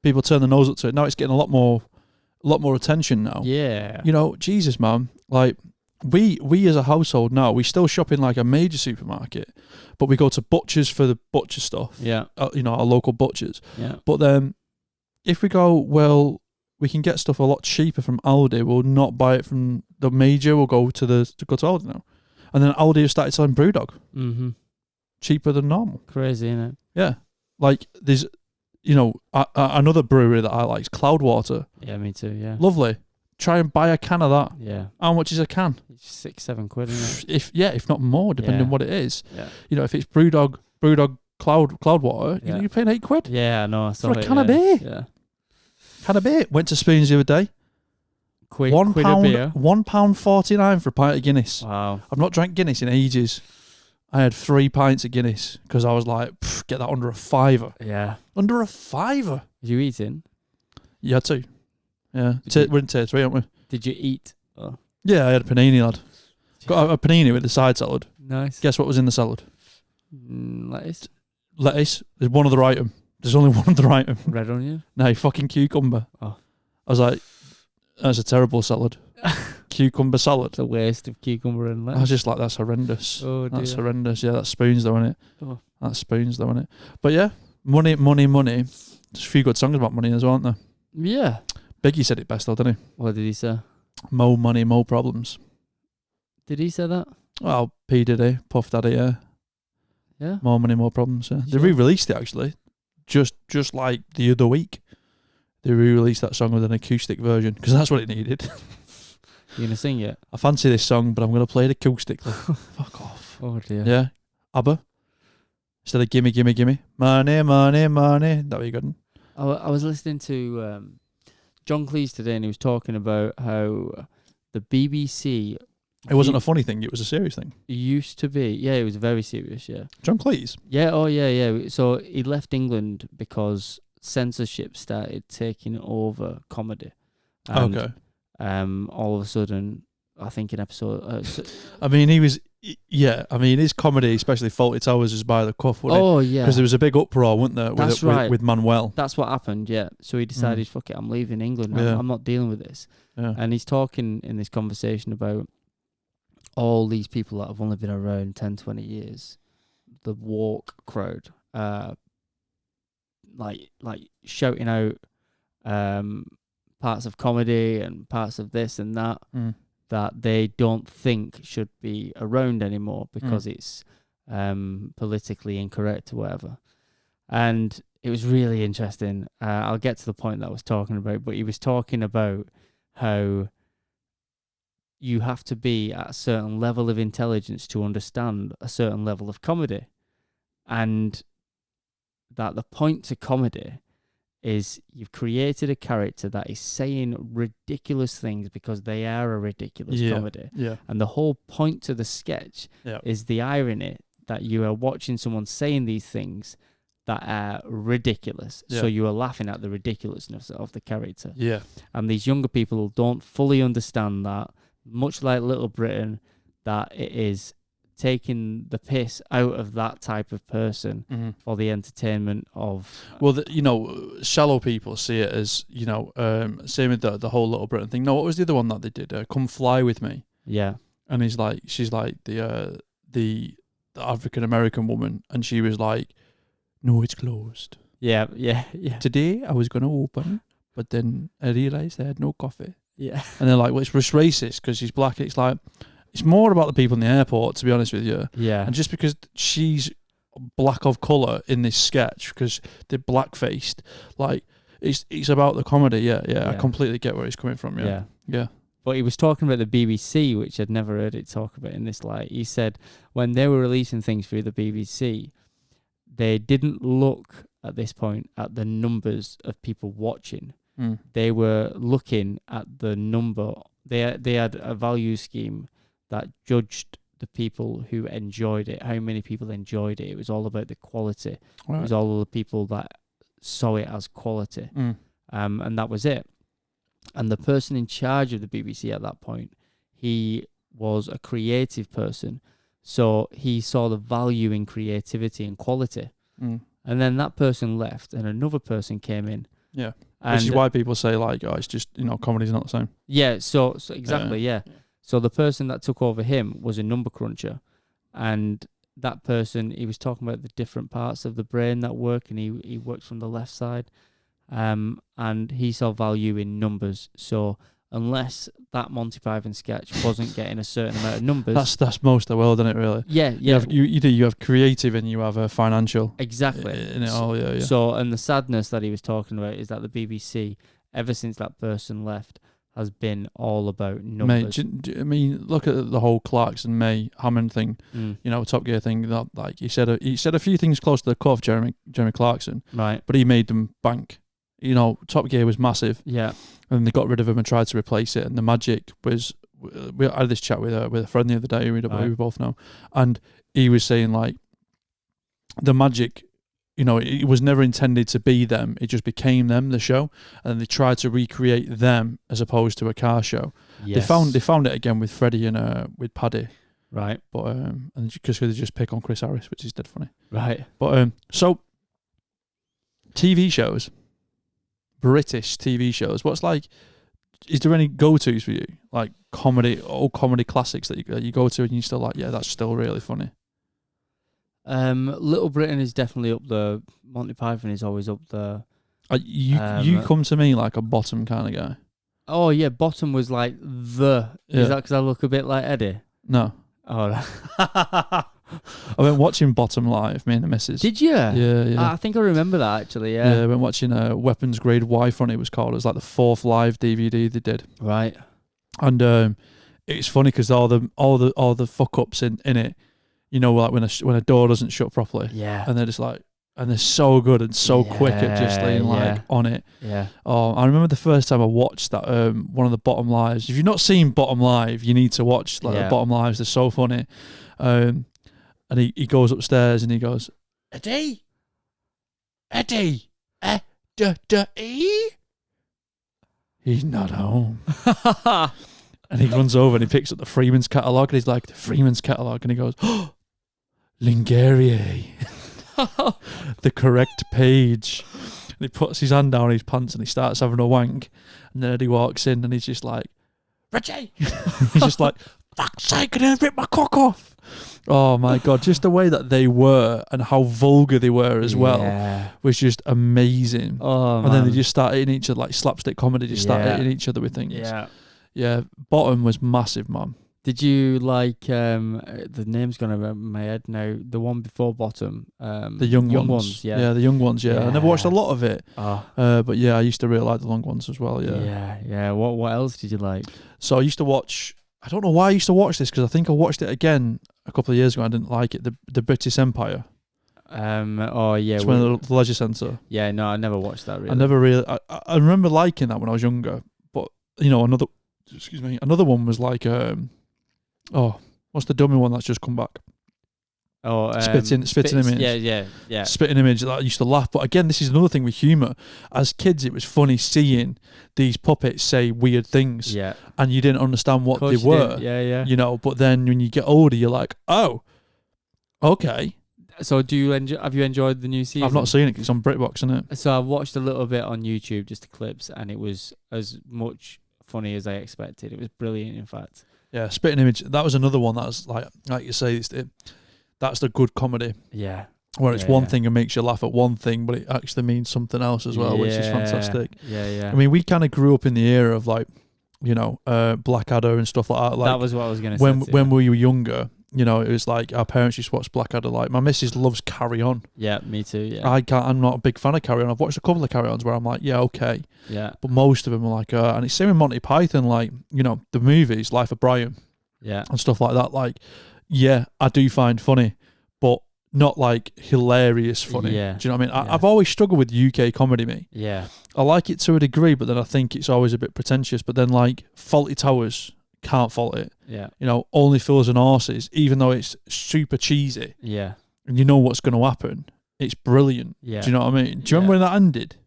Speaker 1: People turn their nose up to it. Now it's getting a lot more attention now.
Speaker 2: Yeah.
Speaker 1: You know, Jesus, man. Like, we as a household now, we still shop in like a major supermarket, but we go to butchers for the butcher stuff.
Speaker 2: Yeah.
Speaker 1: You know, our local butchers.
Speaker 2: Yeah.
Speaker 1: But then, if we go, well, we can get stuff a lot cheaper from Aldi. We'll not buy it from the major. We'll go to Aldi now, and then Aldi have started selling BrewDog.
Speaker 2: Mm-hmm.
Speaker 1: Cheaper than normal.
Speaker 2: Crazy, isn't it?
Speaker 1: Yeah. Like, there's, you know, another brewery that I like is Cloudwater.
Speaker 2: Yeah, me too. Yeah.
Speaker 1: Lovely. Try and buy a can of that.
Speaker 2: Yeah.
Speaker 1: How much is a can?
Speaker 2: It's 6-7 quid, isn't it?
Speaker 1: If not more, depending on what it is.
Speaker 2: Yeah.
Speaker 1: You know, if it's BrewDog Cloudwater,
Speaker 2: Yeah.
Speaker 1: you're paying £8.
Speaker 2: Yeah, I know. I saw
Speaker 1: For a
Speaker 2: it,
Speaker 1: can of beer.
Speaker 2: Yeah.
Speaker 1: Can of beer. Went to Spoons the other day.
Speaker 2: Quid
Speaker 1: £1
Speaker 2: a beer.
Speaker 1: £1.49 for a pint of Guinness.
Speaker 2: Wow.
Speaker 1: I've not drank Guinness in ages. I had 3 pints of Guinness because I was like, get that under a £5.
Speaker 2: Yeah.
Speaker 1: Under a £5.
Speaker 2: Did you eating?
Speaker 1: Yeah, 2. Yeah. We're in tier 3, aren't we?
Speaker 2: Did you eat? Oh.
Speaker 1: Yeah, I had a panini, lad. Got a panini with the side salad.
Speaker 2: Nice.
Speaker 1: Guess what was in the salad?
Speaker 2: Lettuce.
Speaker 1: Lettuce. There's one other item. There's only one other item.
Speaker 2: Red onion.
Speaker 1: No, fucking cucumber.
Speaker 2: Oh.
Speaker 1: I was like, that's a terrible salad. Cucumber salad.
Speaker 2: It's a waste of cucumber and
Speaker 1: I
Speaker 2: lettuce.
Speaker 1: was just like, that's horrendous.
Speaker 2: Oh, dear.
Speaker 1: That's horrendous. Yeah, that's Spoons though, isn't it?
Speaker 2: Oh.
Speaker 1: That's Spoons though, isn't it? But yeah, money. There's a few good songs about money as well, aren't there?
Speaker 2: Yeah.
Speaker 1: Biggie said it best though, didn't he?
Speaker 2: What did he say?
Speaker 1: More money, more problems.
Speaker 2: Did he say that?
Speaker 1: Well, P. Diddy, Puff Daddy, yeah.
Speaker 2: Yeah.
Speaker 1: More money, more problems, yeah. They
Speaker 2: Sure.
Speaker 1: re-released it actually. Just like the other week. They re-released that song with an acoustic version because that's what it needed.
Speaker 2: You gonna sing it?
Speaker 1: I fancy this song, but I'm going to play it acoustically. Fuck off.
Speaker 2: Oh dear.
Speaker 1: Yeah. ABBA. Instead of gimme, gimme, gimme. Money, money, money. That be good.
Speaker 2: I was listening to John Cleese today, and he was talking about how the BBC.
Speaker 1: It wasn't a funny thing. It was a serious thing.
Speaker 2: Used to be. Yeah, it was very serious. Yeah.
Speaker 1: John Cleese.
Speaker 2: Yeah. Oh yeah. Yeah. So he left England because censorship started taking over comedy. And,
Speaker 1: okay.
Speaker 2: All of a sudden, I think an episode.
Speaker 1: I mean, he was. Yeah. I mean, his comedy, especially Fawlty Towers, was by the cuff, wasn't it?
Speaker 2: Oh yeah.
Speaker 1: Because there was a big uproar, wasn't there?
Speaker 2: That's right.
Speaker 1: With Manuel.
Speaker 2: That's what happened. Yeah. So he decided, fuck it, I'm leaving England.
Speaker 1: Yeah.
Speaker 2: I'm not dealing with this.
Speaker 1: Yeah.
Speaker 2: And he's talking in this conversation about all these people that have only been around 10, 20 years, the woke crowd, like shouting out parts of comedy and parts of this and that that they don't think should be around anymore because it's politically incorrect or whatever. And it was really interesting. I'll get to the point that I was talking about, but he was talking about how you have to be at a certain level of intelligence to understand a certain level of comedy. And that the point to comedy is you've created a character that is saying ridiculous things because they are a ridiculous comedy.
Speaker 1: Yeah.
Speaker 2: And the whole point to the sketch is the irony that you are watching someone saying these things that are ridiculous.
Speaker 1: Yeah.
Speaker 2: So you are laughing at the ridiculousness of the character.
Speaker 1: Yeah.
Speaker 2: And these younger people don't fully understand that, much like Little Britain, that it is taking the piss out of that type of person for the entertainment of...
Speaker 1: Well, shallow people see it as, same with the whole Little Britain thing. No, what was the other one that they did? Come Fly With Me.
Speaker 2: Yeah.
Speaker 1: And she's like the African-American woman, and she was like, no, it's closed.
Speaker 2: Yeah.
Speaker 1: Today I was going to open, but then I realised I had no coffee.
Speaker 2: Yeah.
Speaker 1: And they're like, well, it's just racist because she's black. It's like, it's more about the people in the airport, to be honest with you.
Speaker 2: Yeah.
Speaker 1: And just because she's black of colour in this sketch, because they're black-faced, like, it's about the comedy. Yeah. I completely get where he's coming from. Yeah.
Speaker 2: But he was talking about the BBC, which I'd never heard it talk about in this light. He said when they were releasing things through the BBC, they didn't look at this point at the numbers of people watching. They were looking at the number. They had a value scheme that judged the people who enjoyed it, how many people enjoyed it. It was all about the quality. Right. It was all of the people that saw it as quality. And that was it. And the person in charge of the BBC at that point, he was a creative person. So he saw the value in creativity and quality. And then that person left and another person came in.
Speaker 1: Yeah. Which is why people say, like, oh, it's just, comedy's not the same.
Speaker 2: Yeah, so exactly, yeah. So the person that took over him was a number cruncher. And that person, he was talking about the different parts of the brain that work, and he worked from the left side. And he saw value in numbers. So unless that Monty Python sketch wasn't getting a certain amount of numbers,
Speaker 1: that's most of the world, isn't it? Really?
Speaker 2: Yeah.
Speaker 1: You have creative and you have a financial.
Speaker 2: Exactly.
Speaker 1: In it all, yeah.
Speaker 2: So, and the sadness that he was talking about is that the BBC, ever since that person left, has been all about numbers.
Speaker 1: Mate, I mean, look at the whole Clarkson May Hammond thing. Top Gear thing. That, like, he said a few things close to the core of Jeremy Clarkson,
Speaker 2: right?
Speaker 1: But he made them bank. Top Gear was massive.
Speaker 2: Yeah.
Speaker 1: And they got rid of him and tried to replace it. And the magic was, we had this chat with a friend the other day who we both know, and he was saying, like, the magic, it was never intended to be them. It just became them, the show, and they tried to recreate them as opposed to a car show. Yes. They found it again with Freddie and with Paddy,
Speaker 2: right?
Speaker 1: But and because they just pick on Chris Harris, which is dead funny,
Speaker 2: right?
Speaker 1: But so TV shows. British TV shows. Is there any go-tos for you? Like old comedy classics that you go to and you still like, yeah, that's still really funny.
Speaker 2: Little Britain is definitely up there. Monty Python is always up there.
Speaker 1: You come to me like a Bottom kind of guy.
Speaker 2: Oh yeah, Bottom was like the. Yeah. Is that because I look a bit like Eddie?
Speaker 1: No.
Speaker 2: Oh.
Speaker 1: I went watching Bottom live, me and the missus.
Speaker 2: Did you?
Speaker 1: Yeah.
Speaker 2: I think I remember that actually, yeah.
Speaker 1: Yeah, I went watching Weapons Grade Wi-Fi, it was called. It was like the 4th live DVD they did.
Speaker 2: Right.
Speaker 1: And it's funny because all the fuck-ups in it, like when a door doesn't shut properly.
Speaker 2: Yeah.
Speaker 1: And they're just like, and they're so good and so quick at just being like on it.
Speaker 2: Yeah.
Speaker 1: Oh, I remember the first time I watched that one of the Bottom lives. If you've not seen Bottom live, you need to watch the Bottom lives. They're so funny. And he goes upstairs and he goes, Eddie, E. He's not home. And he runs over and he picks up the Freeman's catalogue and he's like, the Freeman's catalogue, and he goes, oh, Lingerier. The correct page. And he puts his hand down his pants and he starts having a wank. And then Eddie walks in and he's just like, Reggie. He's just like, fuck's sake, I didn't rip my cock off. Oh my God, just the way that they were and how vulgar they were as well was just amazing.
Speaker 2: Oh,
Speaker 1: and then they just start hitting each other, like slapstick comedy, just start hitting each other with things. Yeah. Bottom was massive, man.
Speaker 2: Did you like, the name's gone over my head now, the one before Bottom?
Speaker 1: The young ones.
Speaker 2: Yeah,
Speaker 1: the young ones, I never watched a lot of it. But yeah, I used to really like the long ones as well,
Speaker 2: Yeah. What else did you like?
Speaker 1: So I used to watch, I don't know why I used to watch this, because I think I watched it again a couple of years ago. I didn't like it. The British Empire.
Speaker 2: It's
Speaker 1: one of the leisure centre.
Speaker 2: Yeah, no, I never watched that really.
Speaker 1: I never really. I remember liking that when I was younger, but another one was like what's the dummy one that's just come back? Spitting Image.
Speaker 2: Yeah.
Speaker 1: Spitting Image. That I used to laugh. But again, this is another thing with humour. As kids, it was funny seeing these puppets say weird things.
Speaker 2: Yeah.
Speaker 1: And you didn't understand what they were.
Speaker 2: Yeah.
Speaker 1: But then when you get older, you're like, oh, okay.
Speaker 2: So have you enjoyed the new season?
Speaker 1: I've not seen it because it's on BritBox, isn't it?
Speaker 2: So I've watched a little bit on YouTube, just the clips, and it was as much funny as I expected. It was brilliant, in fact.
Speaker 1: Yeah, Spitting Image. That was another one that was like you say, that's the good comedy.
Speaker 2: Yeah.
Speaker 1: Where it's one thing and makes you laugh at one thing, but it actually means something else as well, which is fantastic.
Speaker 2: Yeah.
Speaker 1: I mean, we kind of grew up in the era of like, Blackadder and stuff like that. Like,
Speaker 2: that was what I was going to say.
Speaker 1: When we were younger, You know, it was like our parents used to watch Blackadder. Like my missus loves Carry On.
Speaker 2: Yeah, me too. Yeah.
Speaker 1: I'm not a big fan of Carry On. I've watched a couple of Carry Ons where I'm like, yeah, okay.
Speaker 2: Yeah.
Speaker 1: But most of them are like, and it's same with Monty Python. Like, you know, the movies, Life of Brian,
Speaker 2: Yeah.
Speaker 1: and stuff like that. Like, yeah, I do find funny, but not like hilarious funny.
Speaker 2: Yeah.
Speaker 1: Do you know what I mean?
Speaker 2: Yeah.
Speaker 1: I've always struggled with UK comedy, me.
Speaker 2: Yeah.
Speaker 1: I like it to a degree, but then I think it's always a bit pretentious. But then like Faulty Towers, can't fault it.
Speaker 2: Yeah.
Speaker 1: You know, Only Fools and Horses, even though it's super cheesy
Speaker 2: Yeah.
Speaker 1: and you know what's going to happen, it's brilliant.
Speaker 2: Yeah.
Speaker 1: Do you know what I mean? Do you remember when that ended?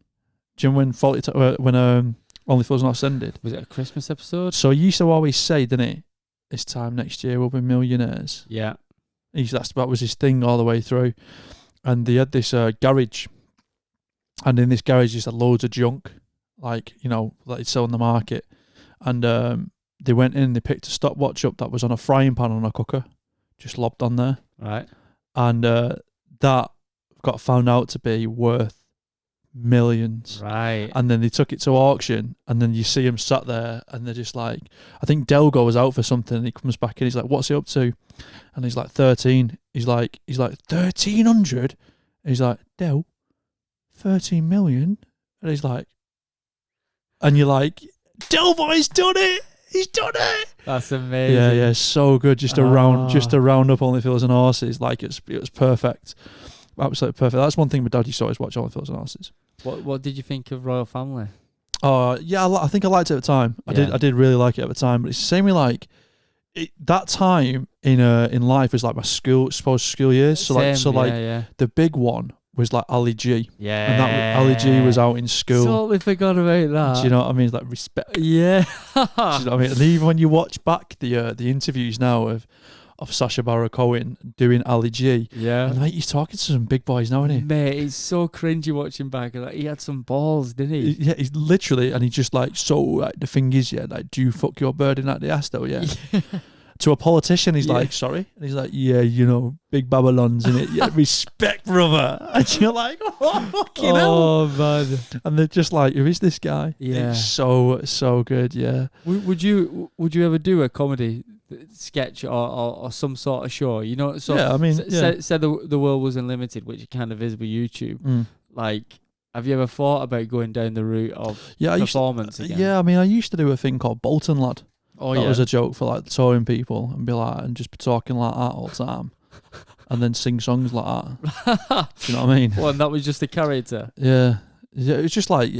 Speaker 1: Do you remember when Only Fools and Horses ended?
Speaker 2: Was it a Christmas episode?
Speaker 1: So he used to always say, didn't he? This time next year we'll be millionaires.
Speaker 2: Yeah.
Speaker 1: That was his thing all the way through. And they had this garage, and in this garage just had loads of junk, like, you know, that they'd sell on the market. And they went in and they picked a stopwatch up that was on a frying pan on a cooker, just lobbed on there.
Speaker 2: Right.
Speaker 1: And that got found out to be worth millions.
Speaker 2: Right.
Speaker 1: And then they took it to auction, and then you see him sat there, and they're just like, I think Delgo was out for something, and he comes back in, he's like, what's he up to? And he's like, 13. He's like 1,300? And he's like, Del, 13 million? And he's like, and you're like, Del boy's done it! He's done it!
Speaker 2: That's amazing.
Speaker 1: Yeah, so good. Just to round up Only Fools and Horses, like it was perfect. Absolutely perfect. That's one thing my dad used to always watch, Only Fools and Horses.
Speaker 2: What did you think of Royal Family?
Speaker 1: Yeah, I think I liked it at the time. I
Speaker 2: Yeah.
Speaker 1: did really like it at the time. But it's the same way, like that time in life was like my school years. So
Speaker 2: yeah.
Speaker 1: the big one was like Ali G.
Speaker 2: Yeah.
Speaker 1: And that Ali G was out in school.
Speaker 2: Totally forgot about that.
Speaker 1: Do you know what I mean? It's like respect.
Speaker 2: Yeah.
Speaker 1: Do you know what I mean? And even when you watch back the interviews now of Sacha Baron Cohen doing Ali G,
Speaker 2: Yeah.
Speaker 1: and mate, he's talking to some big boys now, isn't he?
Speaker 2: Mate, it's so cringy watching back. Like, he had some balls, didn't he?
Speaker 1: Yeah, he's literally, and he's just like, so like, the thing is, yeah, like, do you fuck your bird in at the ass though? Yeah. To a politician, he's like, sorry, and he's like, yeah, you know, big Babylon's in it. Yeah, respect, brother. And you're like, oh, fucking hell.
Speaker 2: Oh man.
Speaker 1: And they're just like, who is this guy?
Speaker 2: Yeah.
Speaker 1: It's so good. Yeah.
Speaker 2: Would you ever do a comedy sketch or some sort of show? You know, so
Speaker 1: Yeah, I mean,
Speaker 2: say the world was unlimited, which it kind of is with YouTube. Like, have you ever thought about going down the route of performance again?
Speaker 1: Yeah, I mean, I used to do a thing called Bolton Lad.
Speaker 2: Oh,
Speaker 1: that was a joke for like touring people and be like, and just be talking like that all the time, and then sing songs like that. Do you know what I mean?
Speaker 2: Well, and that was just a character.
Speaker 1: Yeah, it's just like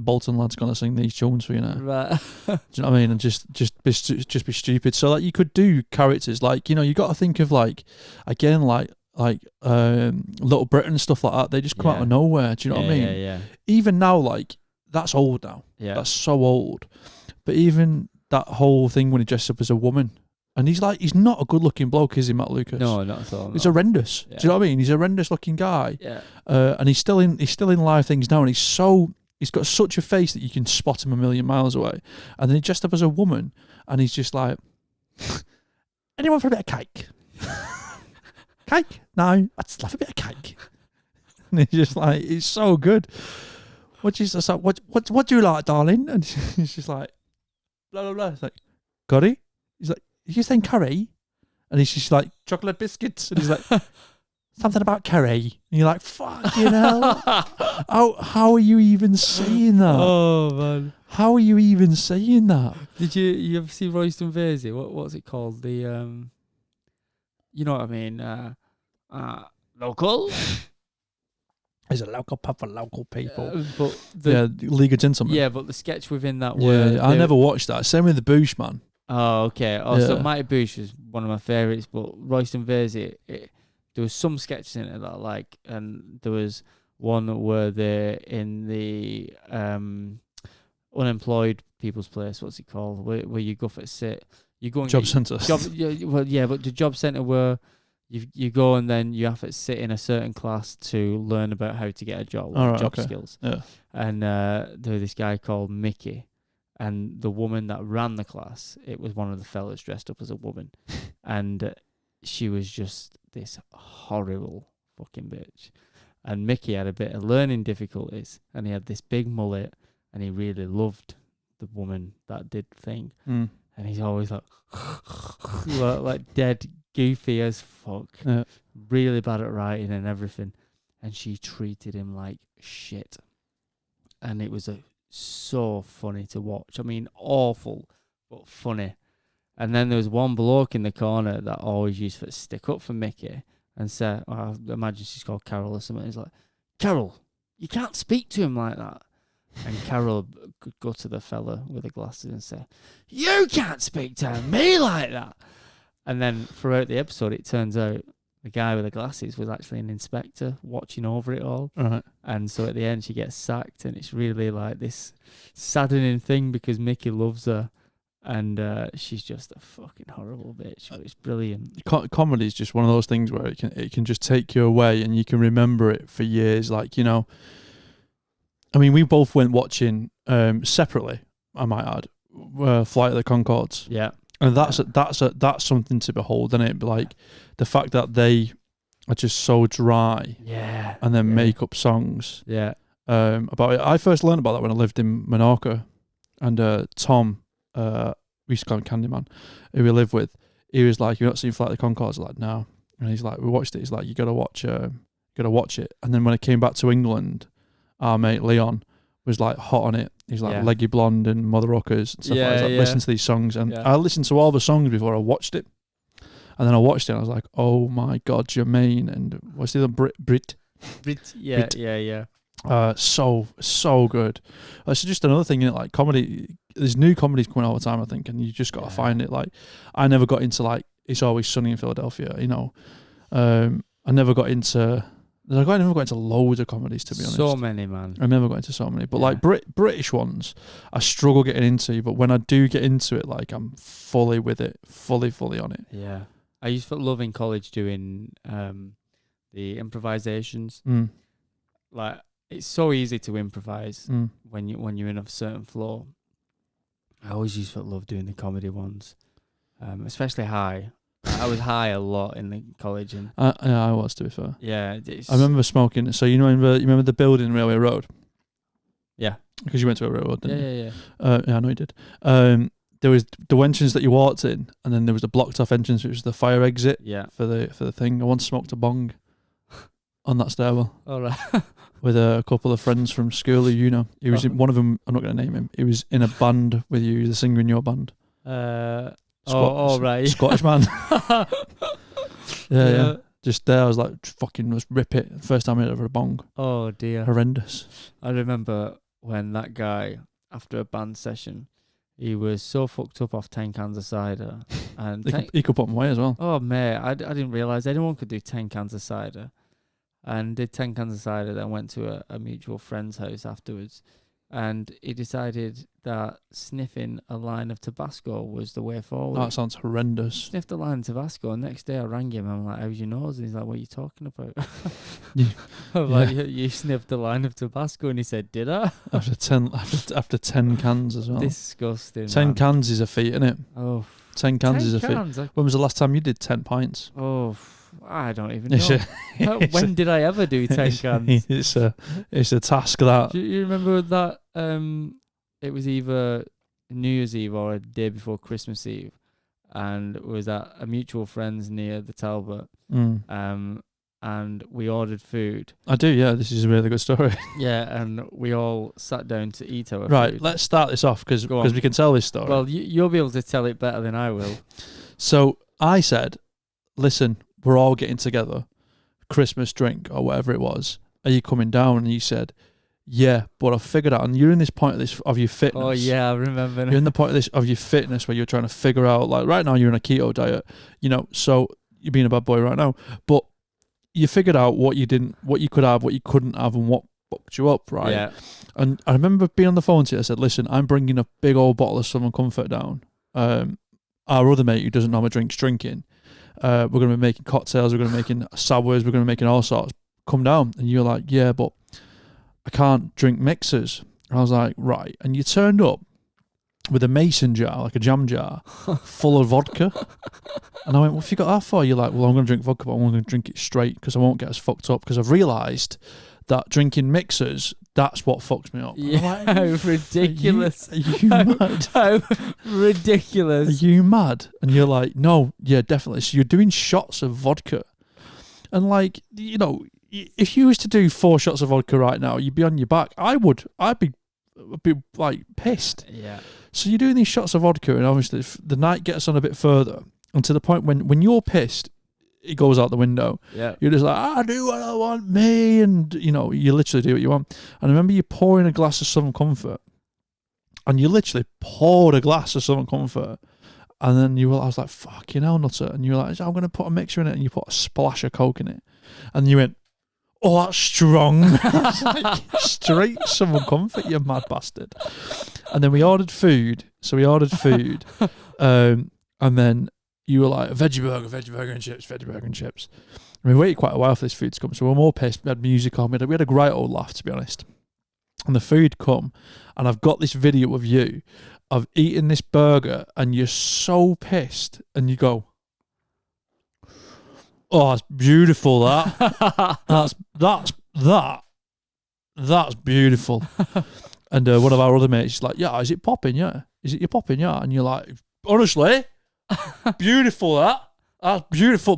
Speaker 1: Bolton Lad's gonna sing these tunes for you now.
Speaker 2: Right.
Speaker 1: Do you know what I mean? And just be stupid. So like you could do characters like, you know, you got to think of like, again, like Little Britain and stuff like that. They just come out of nowhere. Do you know what I mean?
Speaker 2: Yeah.
Speaker 1: Even now, like that's old now.
Speaker 2: Yeah.
Speaker 1: That's so old. But even that whole thing when he dressed up as a woman, and he's not a good looking bloke, is he, Matt Lucas?
Speaker 2: No, not at all.
Speaker 1: He's horrendous.
Speaker 2: Yeah.
Speaker 1: Do you know what I mean? He's a horrendous looking guy.
Speaker 2: Yeah.
Speaker 1: And he's still in live things now, and he's got such a face that you can spot him a million miles away. And then he dressed up as a woman, and he's just like, anyone for a bit of cake? Cake? No, I'd just love a bit of cake. And he's just like, it's so good. What do you like, darling? And he's just like, blah blah blah. It's like, curry? He's like, you saying curry? And he's just like, chocolate biscuits. And he's like, something about curry. And you're like, fuck, you know. How are you even saying that?
Speaker 2: Oh man,
Speaker 1: how are you even saying that?
Speaker 2: Did you ever see Royston Vasey? What's it called? The you know what I mean? Local.
Speaker 1: He's a local pub for local people.
Speaker 2: But
Speaker 1: League of Gentlemen.
Speaker 2: Yeah, but the sketch within that
Speaker 1: I never watched that. Same with the Boosh, man.
Speaker 2: Oh, okay. So Mighty Boosh was one of my favourites, but Royston Vasey, there was some sketches in it that I like, and there was one where they're in the unemployed people's place. What's it called? Where you go for a sit. You go and
Speaker 1: job centre.
Speaker 2: But the job centre where you go and then you have to sit in a certain class to learn about how to get a job, job skills.
Speaker 1: Yeah.
Speaker 2: And there was this guy called Mickey, and the woman that ran the class, it was one of the fellas dressed up as a woman, and she was just this horrible fucking bitch. And Mickey had a bit of learning difficulties, and he had this big mullet, and he really loved the woman that did the thing. And he's always like dead goofy as fuck,
Speaker 1: Yeah.
Speaker 2: really bad at writing and everything, and she treated him like shit, and it was so funny to watch. I mean, awful but funny. And then there was one bloke in the corner that always used to stick up for Mickey and say, I imagine she's called Carol or something. He's like, Carol, you can't speak to him like that. And Carol could go to the fella with the glasses and say, you can't speak to me like that. And then throughout the episode, it turns out the guy with the glasses was actually an inspector watching over it all.
Speaker 1: Right.
Speaker 2: And so at the end, she gets sacked, and it's really like this saddening thing because Mickey loves her. And she's just a fucking horrible bitch. But it's brilliant.
Speaker 1: Comedy is just one of those things where it can just take you away, and you can remember it for years. Like, you know, I mean, we both went watching separately, I might add, Flight of the Conchords.
Speaker 2: Yeah.
Speaker 1: And that's something to behold, isn't it? Like the fact that they are just so dry.
Speaker 2: Yeah.
Speaker 1: And then make up songs.
Speaker 2: Yeah.
Speaker 1: About it. I first learned about that when I lived in Menorca, and Tom. We used to call him Candyman, who we lived with. He was like, "You not seen Flight of the Conchords?" Like, no. And he's like, "We watched it." He's like, "You gotta watch it." And then when I came back to England, our mate Leon was like hot on it. He's like Leggy Blonde and Mother Rockers and stuff like that. He's like, listen to these songs, and I listened to all the songs before I watched it. And then I watched it, and I was like, "Oh my god, Jermaine and what's the other Brit?
Speaker 2: Yeah.
Speaker 1: So good. It's just another thing, like comedy. There's new comedies coming all the time, I think, and you just got to find it. Like, I never got into like It's Always Sunny in Philadelphia. You know, I never got into loads of comedies, to be honest.
Speaker 2: So many, man.
Speaker 1: I never got into so many, but like British ones, I struggle getting into. But when I do get into it, like I'm fully with it, fully on it.
Speaker 2: Yeah, I used to love in college doing the improvisations. Like, it's so easy to improvise when you're in a certain flow. I always used to love doing the comedy ones, especially high. I was high a lot in the college, and
Speaker 1: I was, to be fair.
Speaker 2: Yeah,
Speaker 1: I remember smoking. So you remember the building Railway Road?
Speaker 2: Yeah,
Speaker 1: because you went to a railroad, didn't you?
Speaker 2: Yeah.
Speaker 1: Yeah, I know you did. There was the entrance that you walked in, and then there was the blocked off entrance, which was the fire exit.
Speaker 2: Yeah.
Speaker 1: For the thing. I once smoked a bong on that stairwell.
Speaker 2: All right.
Speaker 1: With a couple of friends from school who you know. He was in, one of them, I'm not going to name him, he was in a band with you, the singer in your band.
Speaker 2: Right.
Speaker 1: Scottish man. yeah. Just there, I was like, fucking let's rip it. First time I hit over a bong.
Speaker 2: Oh dear.
Speaker 1: Horrendous.
Speaker 2: I remember when that guy, after a band session, he was so fucked up off 10 cans of cider. And
Speaker 1: he could put them away as well.
Speaker 2: Oh mate, I didn't realise anyone could do 10 cans of cider. And did 10 cans of cider, then went to a mutual friend's house afterwards. And he decided that sniffing a line of Tabasco was the way forward.
Speaker 1: That sounds horrendous.
Speaker 2: Sniffed a line of Tabasco, and next day I rang him. I'm like, how's your nose? And he's like, what are you talking about? I'm like, you sniffed a line of Tabasco, and he said, did I?
Speaker 1: After 10 cans as well.
Speaker 2: Disgusting.
Speaker 1: 10 cans is a feat, isn't it?
Speaker 2: Oh.
Speaker 1: 10 cans is a feat. When was the last time you did 10 pints?
Speaker 2: Oh, I don't even know. When did I ever do 10 cans?
Speaker 1: It's a task that.
Speaker 2: Do you remember that? It was either New Year's Eve or a day before Christmas Eve, and it was at a mutual friend's near the Talbot. And we ordered food.
Speaker 1: I do, yeah. This is a really good story.
Speaker 2: Yeah, and we all sat down to eat our food.
Speaker 1: Right, let's start this off because we can tell this story.
Speaker 2: Well, you'll be able to tell it better than I will.
Speaker 1: So I said, listen, we're all getting together, Christmas drink or whatever it was. Are you coming down? And you said, yeah, but I figured out, and you're in this point of your fitness.
Speaker 2: Oh yeah, I remember.
Speaker 1: You're in the point of your fitness where you're trying to figure out, like right now you're in a keto diet, you know, so you're being a bad boy right now, but you figured out what you could have, what you couldn't have, and what fucked you up, right?
Speaker 2: Yeah.
Speaker 1: And I remember being on the phone to you, I said, listen, I'm bringing a big old bottle of Southern Comfort down. Our other mate who doesn't normally drinking. We're going to be making cocktails, we're going to be making sours, we're going to be making all sorts. Come down. And you're like, yeah, but I can't drink mixers. And I was like, right. And you turned up with a mason jar, like a jam jar, full of vodka. And I went, what have you got that for? You're like, well, I'm going to drink vodka, but I'm going to drink it straight because I won't get as fucked up. Because I've realised that drinking mixers, that's what fucks me up.
Speaker 2: Yeah, ridiculous.
Speaker 1: Are you mad?
Speaker 2: How ridiculous.
Speaker 1: Are you mad? And you're like, no, yeah, definitely. So you're doing shots of vodka. And like, you know, if you was to do 4 shots of vodka right now, you'd be on your back. I'd be like pissed.
Speaker 2: Yeah.
Speaker 1: So you're doing these shots of vodka, and obviously the night gets on a bit further, and to the point when you're pissed, it goes out the window.
Speaker 2: Yeah.
Speaker 1: You're just like, I do what I want, me, and you know, you literally do what you want. And I remember you pouring a glass of Southern Comfort, and you literally poured a glass of Southern Comfort, and then I was like, fucking hell, nutter. And you were like, I'm going to put a mixer in it, and you put a splash of Coke in it. And you went, oh, that's strong. I was like, straight Southern Comfort, you mad bastard. And then we ordered food. And then you were like, veggie burger and chips. And we waited quite a while for this food to come, so we were more pissed. We had music on. We had a great old laugh, to be honest. And the food come, and I've got this video of you of eating this burger, and you're so pissed, and you go, oh, that's beautiful, that. That's beautiful. And one of our other mates is like, yeah, is it popping, yeah? Is it you popping, yeah? And you're like, honestly, beautiful, that. That's beautiful,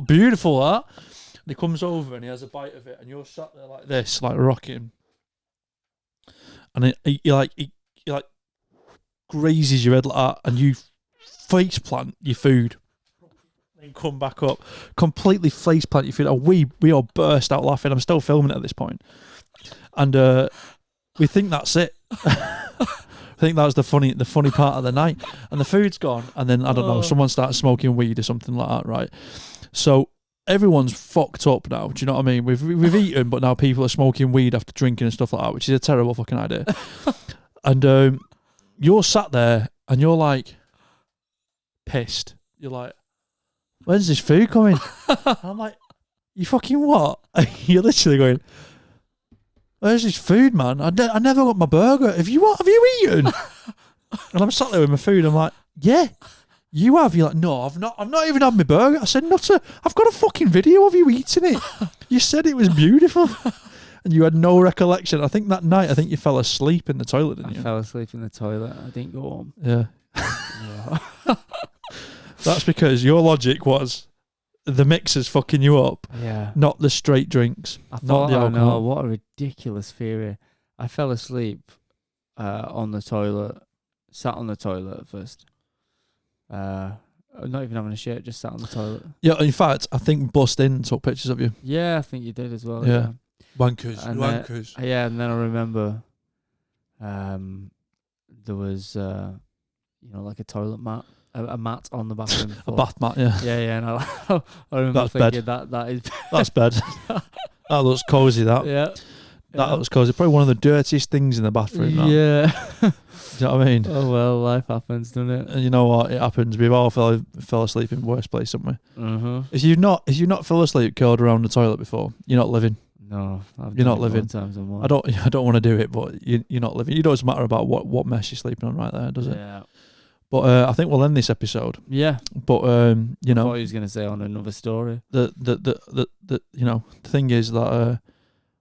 Speaker 1: that. And he comes over and he has a bite of it, and you're sat there like this, like rocking. And he grazes your head like that, and you face plant your food. And come back up, completely face plant your food. And we all burst out laughing. I'm still filming it at this point. And we think that's it. I think that was the funny part of the night. And the food's gone, and then I don't know, someone started smoking weed or something like that, right? So everyone's fucked up now. Do you know what I mean? We've eaten, but now people are smoking weed after drinking and stuff like that, which is a terrible fucking idea. And you're sat there and you're like pissed. You're like, when's this food coming? I'm like, you fucking what? You're literally going, where's this food, man? I never got my burger. Have you eaten? And I'm sat there with my food. I'm like, yeah, you have. You're like, no, I've not even had my burger. I said, nutter, I've got a fucking video of you eating it. You said it was beautiful. And you had no recollection. I think that night, you fell asleep in the toilet, didn't you?
Speaker 2: I fell asleep in the toilet. I didn't go home.
Speaker 1: Yeah. That's because your logic was the mixer's fucking you up, not the straight drinks.
Speaker 2: I thought, oh no, what a ridiculous theory. I fell asleep on the toilet, sat on the toilet at first. Not even having a shit, just sat on the toilet. Yeah,
Speaker 1: in fact, I think Bust In took pictures of you.
Speaker 2: Yeah, I think you did as well.
Speaker 1: Yeah. Wankers.
Speaker 2: Yeah, and then I remember there was, like a toilet mat. A mat on the bathroom floor.
Speaker 1: A bath mat, yeah.
Speaker 2: Yeah, and I remember
Speaker 1: that's
Speaker 2: thinking
Speaker 1: bed.
Speaker 2: that is...
Speaker 1: That's bed. That looks cosy, that.
Speaker 2: Yeah.
Speaker 1: That looks cosy. Probably one of the dirtiest things in the bathroom, that.
Speaker 2: Yeah.
Speaker 1: Do you know what I mean?
Speaker 2: Oh, well, life happens, doesn't it?
Speaker 1: And you know what? It happens. We've all fell asleep in worse place, haven't we?
Speaker 2: Mm-hmm.
Speaker 1: If you've not fell asleep curled around the toilet before, you're not living.
Speaker 2: No,
Speaker 1: you're not living.
Speaker 2: I
Speaker 1: don't want to do it, but you're not living. It doesn't matter about what mess you're sleeping on right there, does it?
Speaker 2: Yeah.
Speaker 1: But I think we'll end this episode.
Speaker 2: Yeah.
Speaker 1: But
Speaker 2: I thought he was going to say on another story.
Speaker 1: The thing is that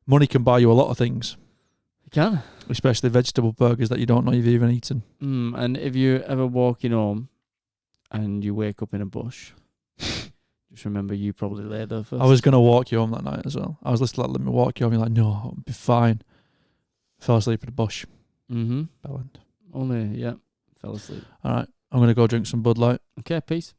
Speaker 1: money can buy you a lot of things.
Speaker 2: It can.
Speaker 1: Especially vegetable burgers that you don't know you've even eaten.
Speaker 2: And if you're ever walking home and you wake up in a bush, just remember you probably lay there first.
Speaker 1: I was going to walk you home that night as well. I was listening to let me walk you home. You're like, no, I'll be fine. Fell asleep in a bush.
Speaker 2: Mm-hmm.
Speaker 1: Bellend.
Speaker 2: Only, yeah. Fell asleep.
Speaker 1: All right. I'm going to go drink some Bud Light.
Speaker 2: Okay, peace.